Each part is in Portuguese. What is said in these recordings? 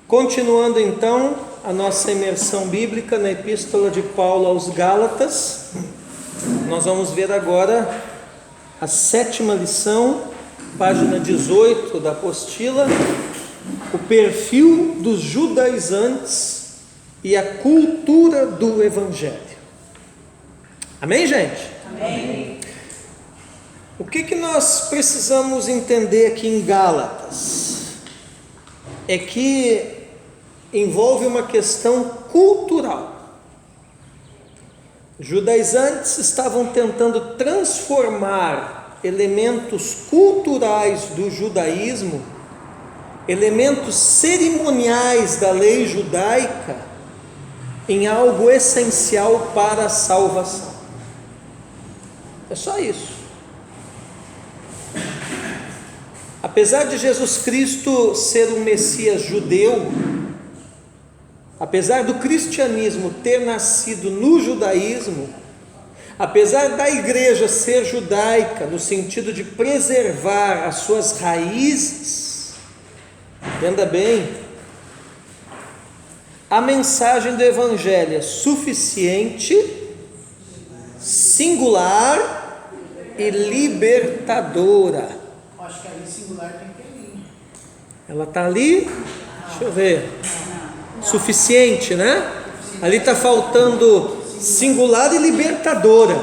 Continuando então a nossa imersão bíblica na Epístola de Paulo aos Gálatas, nós vamos ver agora a 7ª lição, página 18 da apostila, o perfil dos judaizantes e a cultura do Evangelho. Amém, gente? Amém. O que nós precisamos entender aqui em Gálatas? É que envolve uma questão cultural. Os judaizantes estavam tentando transformar elementos culturais do judaísmo, elementos cerimoniais da lei judaica, em algo essencial para a salvação. É só isso. Apesar de Jesus Cristo ser um Messias judeu, apesar do cristianismo ter nascido no judaísmo, apesar da igreja ser judaica, no sentido de preservar as suas raízes, entenda bem, a mensagem do Evangelho é suficiente, singular e libertadora. Acho que ali singular tem que ter ali. Ela está ali? Deixa eu ver. Suficiente, né? Ali está faltando singular e libertadora.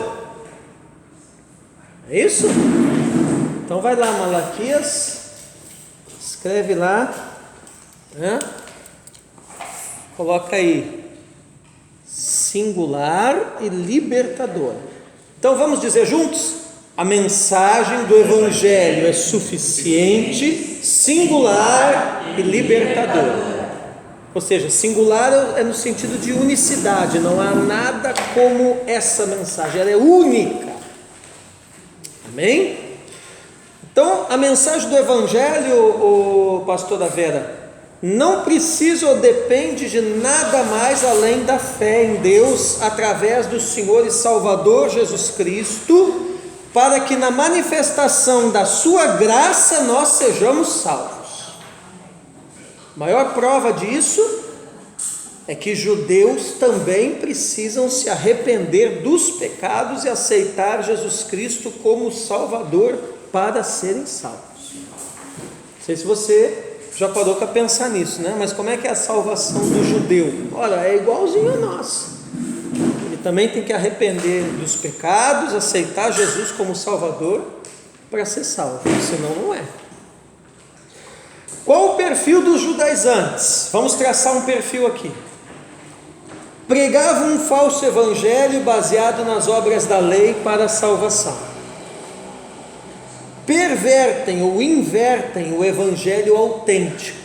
É isso? Então vai lá, Malaquias. Escreve lá. Né? Coloca aí. Singular e libertadora. Então vamos dizer juntos? A mensagem do Evangelho é suficiente, singular e libertadora. Ou seja, singular é no sentido de unicidade, não há nada como essa mensagem, ela é única. Amém? Então, a mensagem do Evangelho, pastora Vera, não precisa ou depende de nada mais além da fé em Deus, através do Senhor e Salvador Jesus Cristo, para que na manifestação da sua graça nós sejamos salvos. A maior prova disso é que judeus também precisam se arrepender dos pecados e aceitar Jesus Cristo como Salvador para serem salvos. Não sei se você já parou para pensar nisso, né? Mas como é que é a salvação do judeu? Olha, é igualzinho a nossa. Ele também tem que arrepender dos pecados, aceitar Jesus como Salvador para ser salvo, senão não é. Qual o perfil dos judaizantes? Vamos traçar um perfil aqui. Pregavam um falso evangelho baseado nas obras da lei para a salvação. Pervertem ou invertem o evangelho autêntico.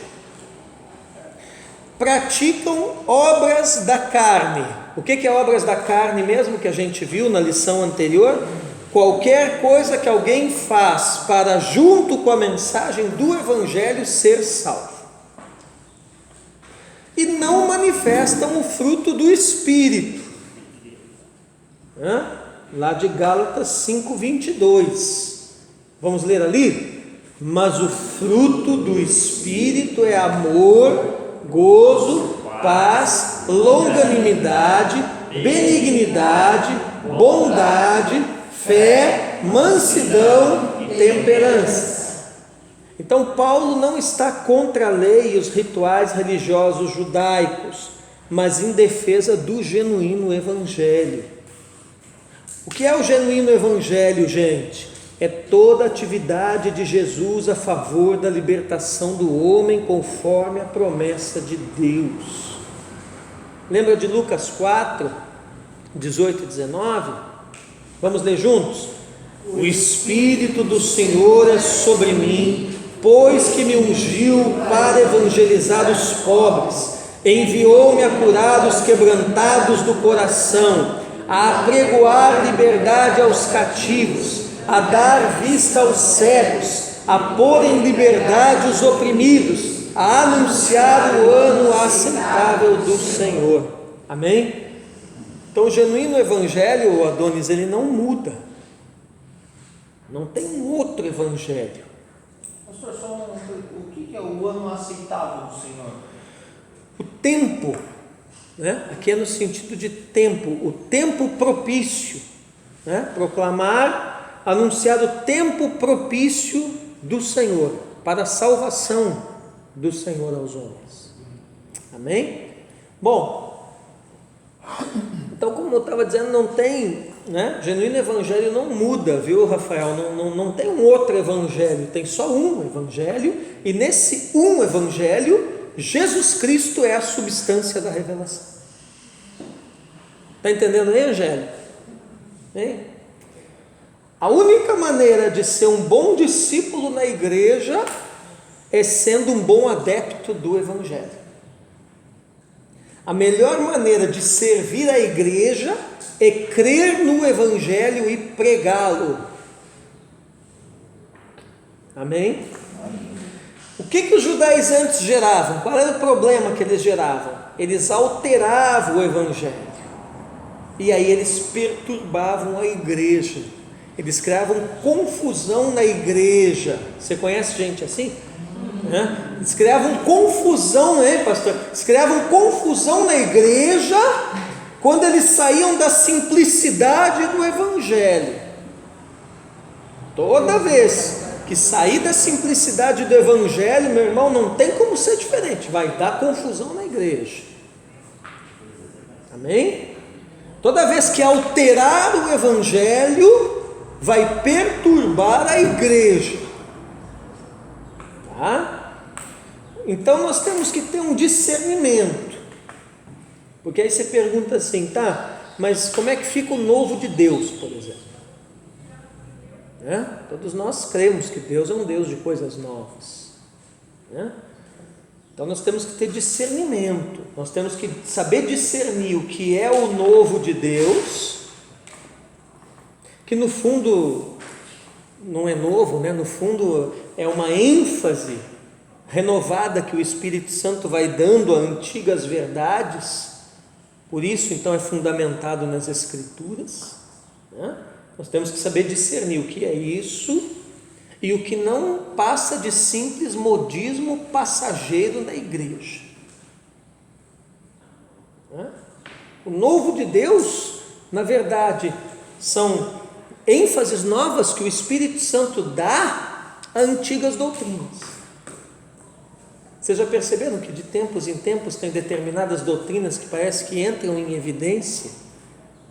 Praticam obras da carne. O que é obras da carne mesmo, que a gente viu na lição anterior? Qualquer coisa que alguém faz para, junto com a mensagem do Evangelho, ser salvo. E não manifestam o fruto do Espírito. Lá de Gálatas 5:22. Vamos ler ali? Mas o fruto do Espírito é amor, gozo, paz, longanimidade, benignidade, bondade, fé, mansidão e temperança. Então Paulo não está contra a lei e os rituais religiosos judaicos, mas em defesa do genuíno Evangelho. O que é o genuíno Evangelho, gente? É toda a atividade de Jesus a favor da libertação do homem conforme a promessa de Deus. Lembra de Lucas 4, 18 e 19? Vamos ler juntos? O Espírito do Senhor é sobre mim, pois que me ungiu para evangelizar os pobres, enviou-me a curar os quebrantados do coração, a apregoar liberdade aos cativos, a dar vista aos cegos, a pôr em liberdade os oprimidos, a anunciar o ano aceitável do Senhor. Amém? Então o genuíno evangelho, Adonis, ele não muda. Não tem um outro evangelho. Pastor, só o que é o ano aceitável do Senhor? o tempo, né? Aqui é no sentido de tempo, o tempo propício, né? Proclamar, anunciar o tempo propício do Senhor, para a salvação do Senhor aos homens. Amém? Bom, então, como eu estava dizendo, não tem, né? Genuíno evangelho não muda, viu, Rafael? Não tem um outro evangelho, tem só um evangelho, e nesse um evangelho, Jesus Cristo é a substância da revelação. Está entendendo aí, Angélica? Hein? A única maneira de ser um bom discípulo na igreja é sendo um bom adepto do evangelho. A melhor maneira de servir a igreja é crer no evangelho e pregá-lo. Amém? O que os judaizantes geravam? Qual era o problema que eles geravam? Eles alteravam o evangelho. E aí eles perturbavam a igreja. Eles criavam confusão na igreja. Você conhece gente assim? Eles criavam confusão, né, pastor? Eles criavam confusão na igreja quando eles saíam da simplicidade do evangelho. Toda vez que sair da simplicidade do evangelho, meu irmão, não tem como ser diferente, vai dar confusão na igreja. Amém? Toda vez que alterar o evangelho, vai perturbar a igreja. Tá? Então nós temos que ter um discernimento. Porque aí você pergunta assim, tá, mas como é que fica o novo de Deus, por exemplo? Todos nós cremos que Deus é um Deus de coisas novas. Então nós temos que ter discernimento, nós temos que saber discernir o que é o novo de Deus, que no fundo não é novo, né? No fundo é uma ênfase renovada que o Espírito Santo vai dando a antigas verdades, por isso então é fundamentado nas Escrituras. Nós temos que saber discernir o que é isso e o que não passa de simples modismo passageiro da igreja. O novo de Deus, na verdade, são ênfases novas que o Espírito Santo dá a antigas doutrinas. Vocês já perceberam que de tempos em tempos tem determinadas doutrinas que parece que entram em evidência?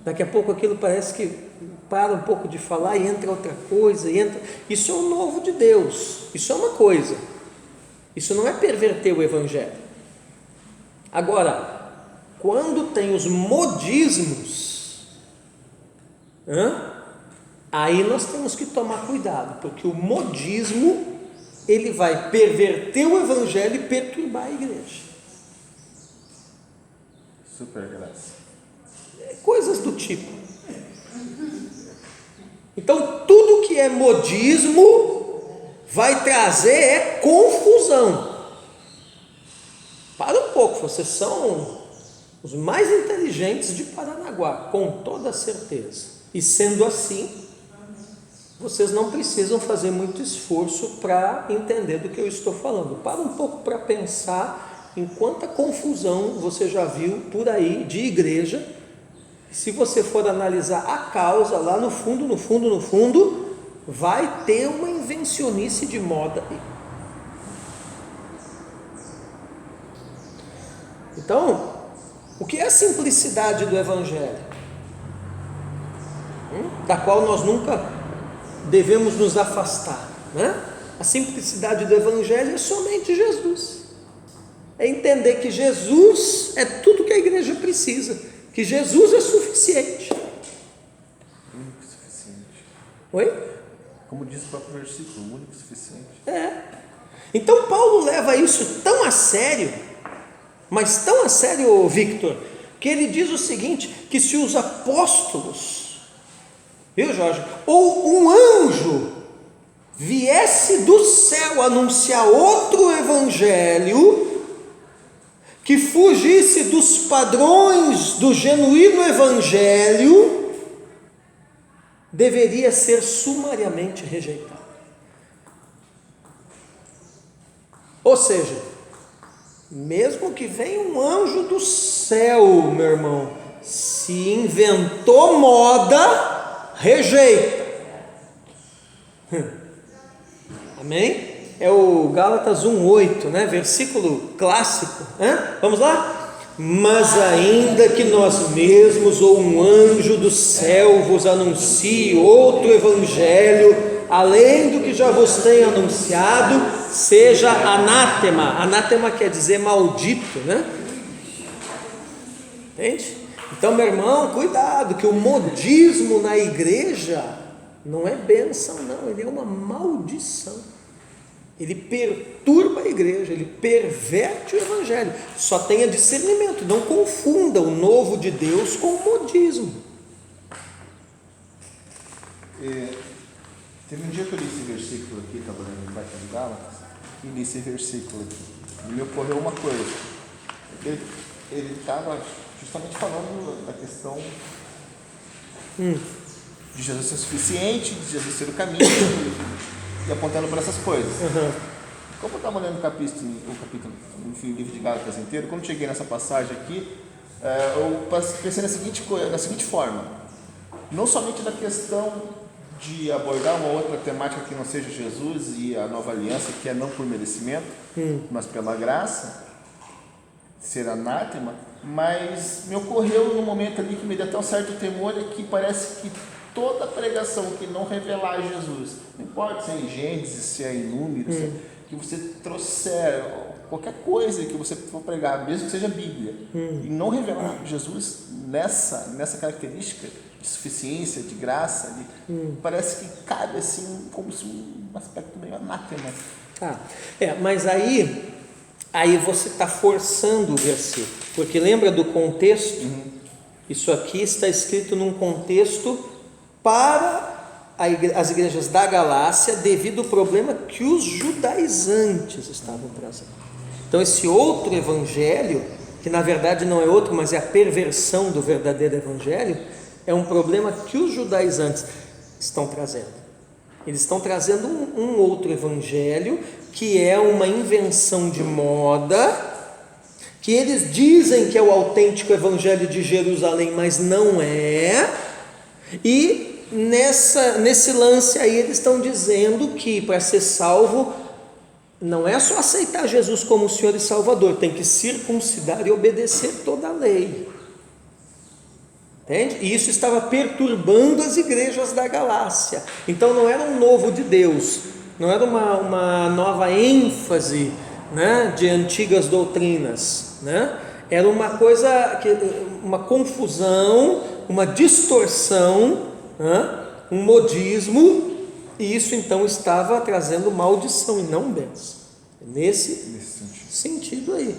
Daqui a pouco aquilo parece que para um pouco de falar e entra outra coisa, isso é o novo de Deus, isso é uma coisa, isso não é perverter o evangelho. Agora, quando tem os modismos, aí nós temos que tomar cuidado, porque o modismo, ele vai perverter o evangelho e perturbar a igreja. Super graça. Coisas do tipo. Então tudo que é modismo vai trazer confusão. Para um pouco, vocês são os mais inteligentes de Paranaguá, com toda certeza. E sendo assim, vocês não precisam fazer muito esforço para entender do que eu estou falando. Para um pouco para pensar em quanta confusão você já viu por aí de igreja. Se você for analisar a causa, lá no fundo, vai ter uma invencionice de moda aí. Então, o que é a simplicidade do evangelho? Da qual nós nunca devemos nos afastar, né? A simplicidade do evangelho é somente Jesus. É entender que Jesus é tudo que a igreja precisa. Que Jesus é suficiente. Único e suficiente. Oi? Como diz o próprio versículo, único e suficiente. Então Paulo leva isso tão a sério, mas tão a sério, Victor, que ele diz o seguinte, que se os apóstolos, viu, Jorge, ou um anjo viesse do céu anunciar outro evangelho, que fugisse dos padrões do genuíno evangelho, deveria ser sumariamente rejeitado. Ou seja, Mesmo que venha um anjo do céu, meu irmão, se inventou moda, rejeita. Amém? É o Gálatas 1:8, né? Versículo clássico. Vamos lá? Mas ainda que nós mesmos ou um anjo do céu vos anuncie outro evangelho, além do que já vos tenho anunciado, seja anátema. Anátema quer dizer maldito, né? Entende? Então, meu irmão, cuidado, que o modismo na igreja não é bênção, não, ele é uma maldição. Ele perturba a igreja, ele perverte o evangelho. Só tenha discernimento, não confunda o novo de Deus com o modismo. Teve um dia que eu li esse versículo aqui, estava lendo no Carta de Gálatas, e li esse versículo aqui, e me ocorreu uma coisa. Ele estava justamente falando da questão de Jesus ser suficiente, de Jesus ser o caminho, e apontando para essas coisas. Como eu estava lendo o capítulo, enfim, o livro de Gálatas inteiro, quando cheguei nessa passagem aqui, eu pensei na seguinte forma: não somente na questão de abordar uma outra temática que não seja Jesus e a nova aliança, que é não por merecimento, mas pela graça, ser anátema, mas me ocorreu num momento ali que me deu até um certo temor, é que parece que toda pregação que não revelar Jesus, não importa se é em Gênesis, se é em Números, que você trouxer qualquer coisa que você for pregar, mesmo que seja Bíblia, e não revelar Jesus nessa característica de suficiência, de graça, parece que cabe assim como se um aspecto meio anátema. Mas aí você está forçando o versículo, porque lembra do contexto? Isso aqui está escrito num contexto para as igrejas da Galácia, devido ao problema que os judaizantes estavam trazendo. Então esse outro evangelho, que na verdade não é outro, mas é a perversão do verdadeiro evangelho, é um problema que os judaizantes estão trazendo. Eles estão trazendo um outro evangelho, que é uma invenção de moda, que eles dizem que é o autêntico evangelho de Jerusalém, mas não é. E nesse lance aí eles estão dizendo que para ser salvo não é só aceitar Jesus como Senhor e Salvador, tem que circuncidar e obedecer toda a lei. Entende? E isso estava perturbando as igrejas da Galácia. Então não era um novo de Deus, não era uma nova ênfase, né, de antigas doutrinas, né? Era uma coisa, uma confusão, uma distorção, um modismo, e isso então estava trazendo maldição e não bênção, nesse sentido aí.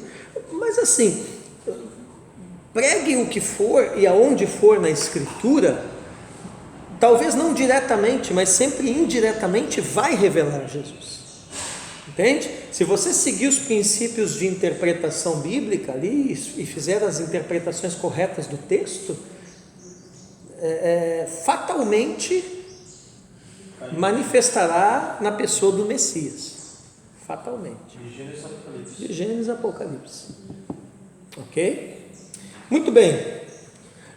Mas assim, pregue o que for e aonde for na Escritura, talvez não diretamente, mas sempre indiretamente vai revelar Jesus. Entende? Se você seguir os princípios de interpretação bíblica ali e fizer as interpretações corretas do texto, fatalmente manifestará na pessoa do Messias. Fatalmente. De Gênesis a Apocalipse. Ok? Muito bem.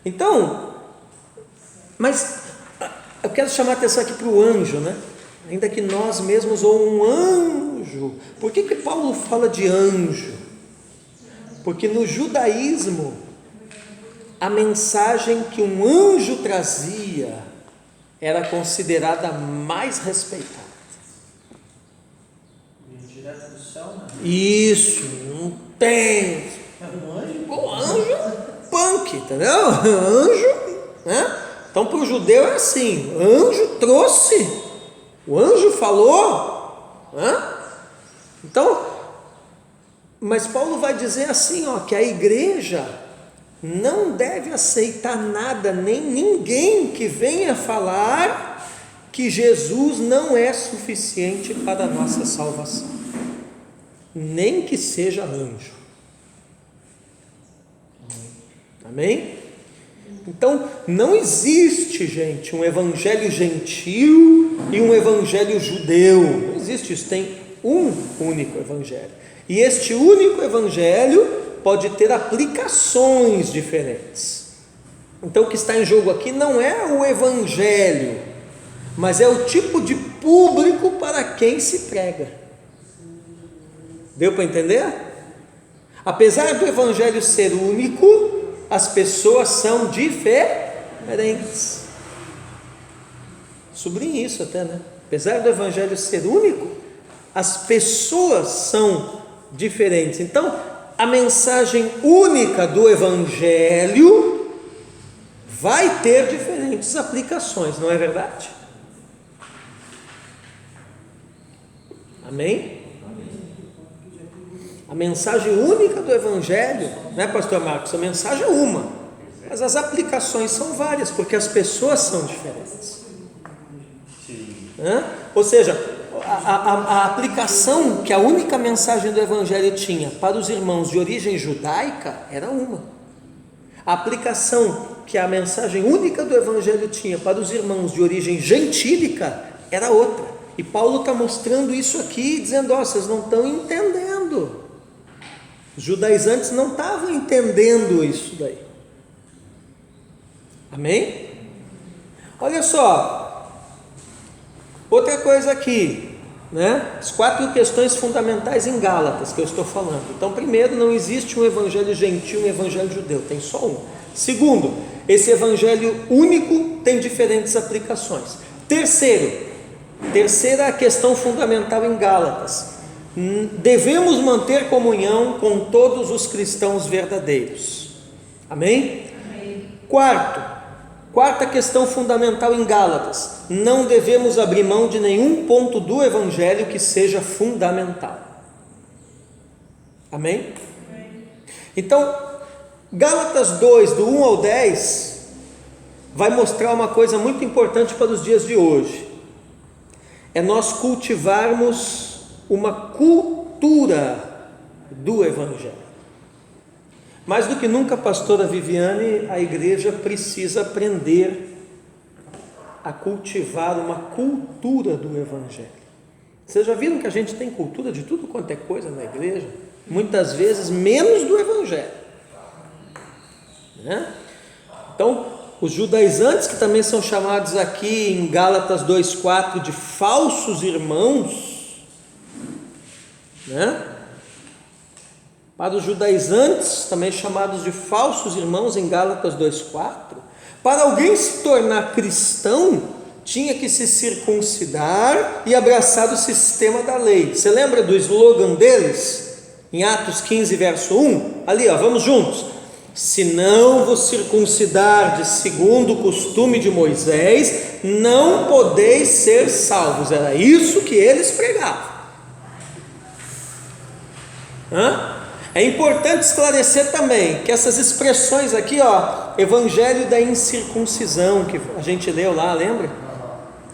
Então, mas eu quero chamar a atenção aqui para o anjo, né? Ainda que nós mesmos, ou um anjo. Por que Paulo fala de anjo? Porque no judaísmo, a mensagem que um anjo trazia era considerada mais respeitada. Direto do céu, né? Isso, não tem. O anjo é punk, entendeu? Anjo, né? Então para o judeu é assim: anjo trouxe, o anjo falou, né? Então, mas Paulo vai dizer assim, que a igreja não deve aceitar nada, nem ninguém que venha falar que Jesus não é suficiente para a nossa salvação, nem que seja anjo. Amém? Então, não existe, gente, um evangelho gentil e um evangelho judeu. Não existe isso, tem um único evangelho. E este único evangelho pode ter aplicações diferentes. Então o que está em jogo aqui não é o evangelho, mas é o tipo de público para quem se prega. Deu para entender? Apesar do evangelho ser único, as pessoas são diferentes. Sublinhe isso até, né? Apesar do evangelho ser único, as pessoas são diferentes. Então, a mensagem única do evangelho vai ter diferentes aplicações, não é verdade? Amém? A mensagem única do evangelho, né, pastor Marcos? A mensagem é uma, mas as aplicações são várias, porque as pessoas são diferentes. Ou seja, a aplicação que a única mensagem do evangelho tinha para os irmãos de origem judaica era uma. A aplicação que a mensagem única do evangelho tinha para os irmãos de origem gentílica era outra. E Paulo está mostrando isso aqui, dizendo: ó, vocês não estão entendendo. Os judaizantes não estavam entendendo isso daí. Amém? Olha só, outra coisa aqui, né? As 4 questões fundamentais em Gálatas que eu estou falando. Então, primeiro, não existe um evangelho gentil e um evangelho judeu, tem só um. Segundo, esse evangelho único tem diferentes aplicações. Terceira questão fundamental em Gálatas: devemos manter comunhão com todos os cristãos verdadeiros. Amém? Quarta questão fundamental em Gálatas: não devemos abrir mão de nenhum ponto do evangelho que seja fundamental. Amém? Então, Gálatas 2, do 1 ao 10, vai mostrar uma coisa muito importante para os dias de hoje. É nós cultivarmos uma cultura do evangelho. Mais do que nunca, pastora Viviane, a igreja precisa aprender a cultivar uma cultura do evangelho. Vocês já viram que a gente tem cultura de tudo quanto é coisa na igreja? Muitas vezes menos do evangelho, né? Então, os judaizantes, que também são chamados aqui em Gálatas 2,4 de falsos irmãos, né? Para os judaizantes, também chamados de falsos irmãos em Gálatas 2,4, para alguém se tornar cristão, tinha que se circuncidar e abraçar o sistema da lei. Você lembra do slogan deles? Em Atos 15, verso 1? Ali, ó, vamos juntos. Se não vos circuncidardes segundo o costume de Moisés, não podeis ser salvos. Era isso que eles pregavam. É importante esclarecer também que essas expressões aqui, ó, evangelho da incircuncisão, que a gente leu lá, lembra?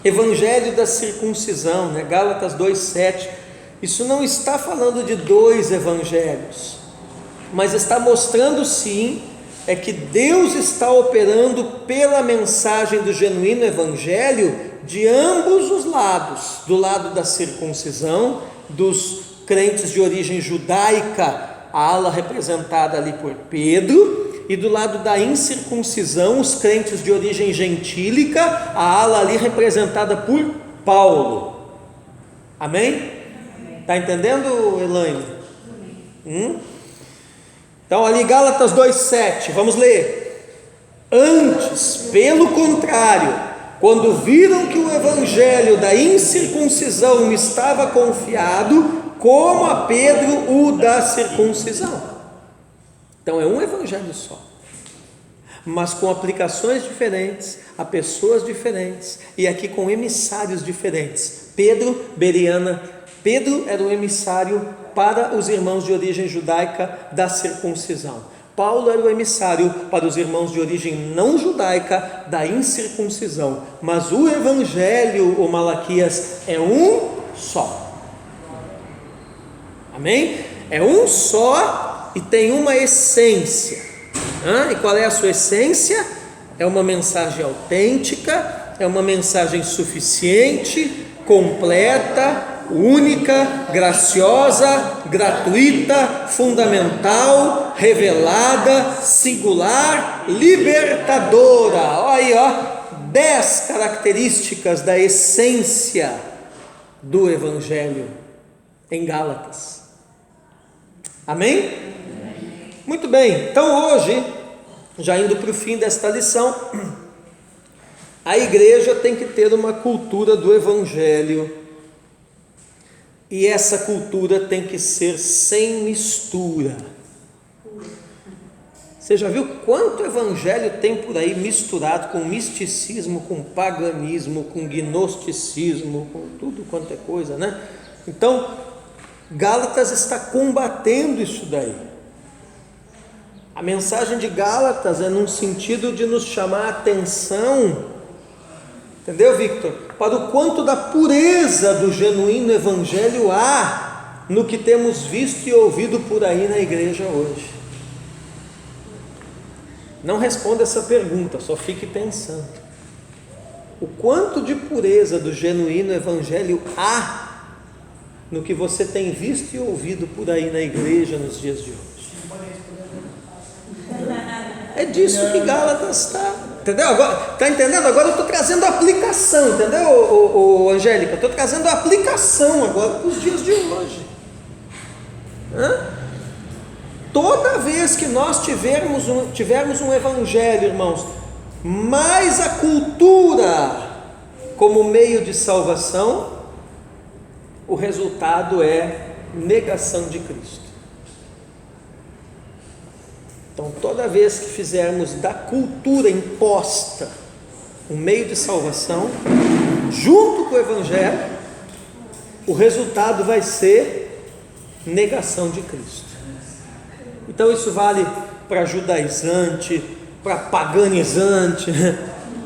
Evangelho da circuncisão, né? Gálatas 2,7. Isso não está falando de 2 evangelhos, mas está mostrando sim que Deus está operando pela mensagem do genuíno evangelho de ambos os lados, do lado da circuncisão, dos crentes de origem judaica, a ala representada ali por Pedro, e do lado da incircuncisão, os crentes de origem gentílica, a ala ali representada por Paulo. Amém? Está entendendo, Elaine? Então ali Gálatas 2,7, vamos ler. Antes, pelo contrário, quando viram que o evangelho da incircuncisão me estava confiado, como a Pedro o da circuncisão. Então é um evangelho só, mas com aplicações diferentes, a pessoas diferentes, e aqui com emissários diferentes. Pedro, Beriana, Pedro era o emissário para os irmãos de origem judaica da circuncisão. Paulo era o emissário para os irmãos de origem não judaica da incircuncisão. Mas o evangelho, o Malaquias, é um só. Amém? É um só e tem uma essência. E qual é a sua essência? É uma mensagem autêntica, é uma mensagem suficiente, completa, única, graciosa, gratuita, fundamental, revelada, singular, libertadora. Olha aí, ó, 10 características da essência do Evangelho em Gálatas. Amém? Muito bem, então hoje, já indo para o fim desta lição, a igreja tem que ter uma cultura do Evangelho, e essa cultura tem que ser sem mistura. Você já viu quanto evangelho tem por aí misturado com misticismo, com paganismo, com gnosticismo, com tudo quanto é coisa, né? Então, Gálatas está combatendo isso daí. A mensagem de Gálatas é num sentido de nos chamar a atenção, entendeu, Victor? Para o quanto da pureza do genuíno evangelho há no que temos visto e ouvido por aí na igreja hoje. Não responda essa pergunta, só fique pensando. O quanto de pureza do genuíno evangelho há no que você tem visto e ouvido por aí na igreja nos dias de hoje. É disso que Gálatas está. Entendeu? Está entendendo? Agora eu estou trazendo a aplicação, entendeu, Angélica? Estou trazendo a aplicação agora para os dias de hoje. Toda vez que nós tivermos um evangelho, irmãos, mais a cultura como meio de salvação, o resultado é negação de Cristo. Então, toda vez que fizermos da cultura imposta um meio de salvação, junto com o evangelho, o resultado vai ser negação de Cristo. Então isso vale para judaizante, para paganizante,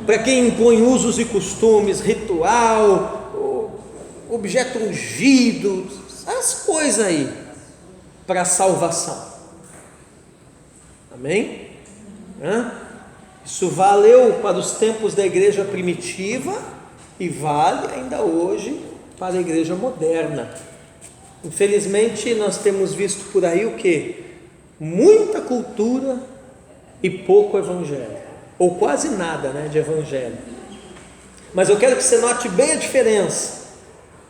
para quem impõe usos e costumes, ritual, objeto ungido, as coisas aí, para salvação. Amém? Isso valeu para os tempos da igreja primitiva e vale ainda hoje para a igreja moderna. Infelizmente nós temos visto por aí o quê? Muita cultura e pouco evangelho, ou quase nada, né, de evangelho. Mas eu quero que você note bem a diferença.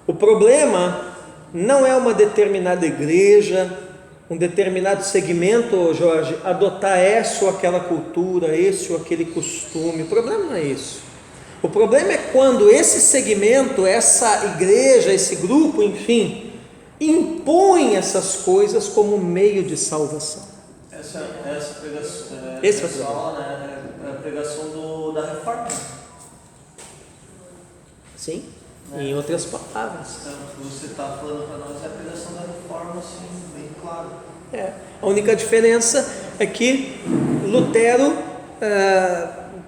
O problema não é uma determinada igreja, um determinado segmento, Jorge, adotar essa ou aquela cultura, esse ou aquele costume. O problema não é isso. O problema é quando esse segmento, essa igreja, esse grupo, enfim, impõe essas coisas como meio de salvação. Essa pregação, Esse é a pregação da reforma. Sim, em outras palavras. Então, o que você está falando para nós é a pregação da reforma, assim, bem claro. A única diferença é que Lutero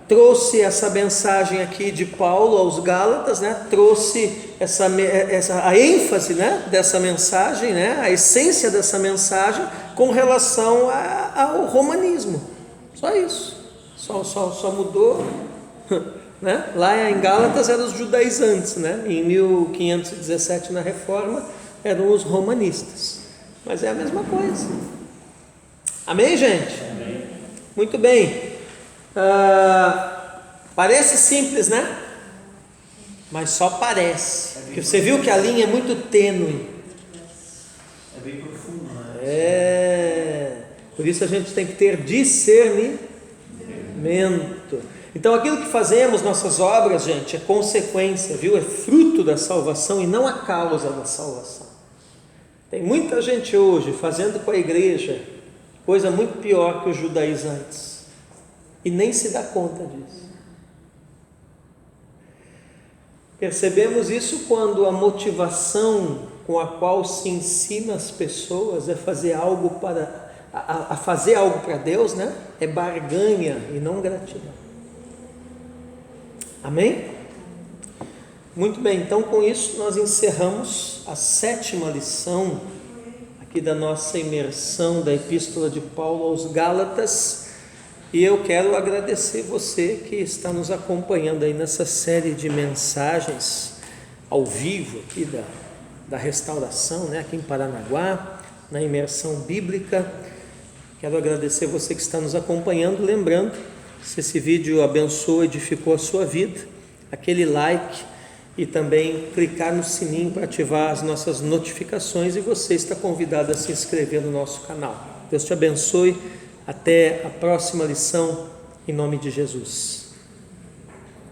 trouxe essa mensagem aqui de Paulo aos Gálatas, né? Trouxe a ênfase, né, dessa mensagem, né? A essência dessa mensagem com relação ao romanismo. Só isso. Só mudou, né? Lá em Gálatas eram os judaizantes, né? Em 1517 na Reforma eram os romanistas. Mas é a mesma coisa. Amém, gente? Amém. Muito bem. Parece simples, né? Mas só parece. Porque você viu que a linha é muito tênue. É bem profundo, né? Por isso a gente tem que ter discernimento. Então aquilo que fazemos, nossas obras, gente, é consequência, viu? É fruto da salvação e não a causa da salvação. Tem muita gente hoje fazendo com a igreja coisa muito pior que os judaizantes e nem se dá conta disso. Percebemos isso quando a motivação com a qual se ensina as pessoas é fazer algo para fazer algo para Deus, né? É barganha e não gratidão. Amém? Muito bem, então com isso nós encerramos a 7ª lição aqui da nossa imersão da Epístola de Paulo aos Gálatas, e eu quero agradecer você que está nos acompanhando aí nessa série de mensagens ao vivo aqui da restauração, né, aqui em Paranaguá, na imersão bíblica. Quero agradecer você que está nos acompanhando, lembrando, se esse vídeo abençoou, edificou a sua vida, aquele like e também clicar no sininho para ativar as nossas notificações, e você está convidado a se inscrever no nosso canal. Deus te abençoe, até a próxima lição, em nome de Jesus.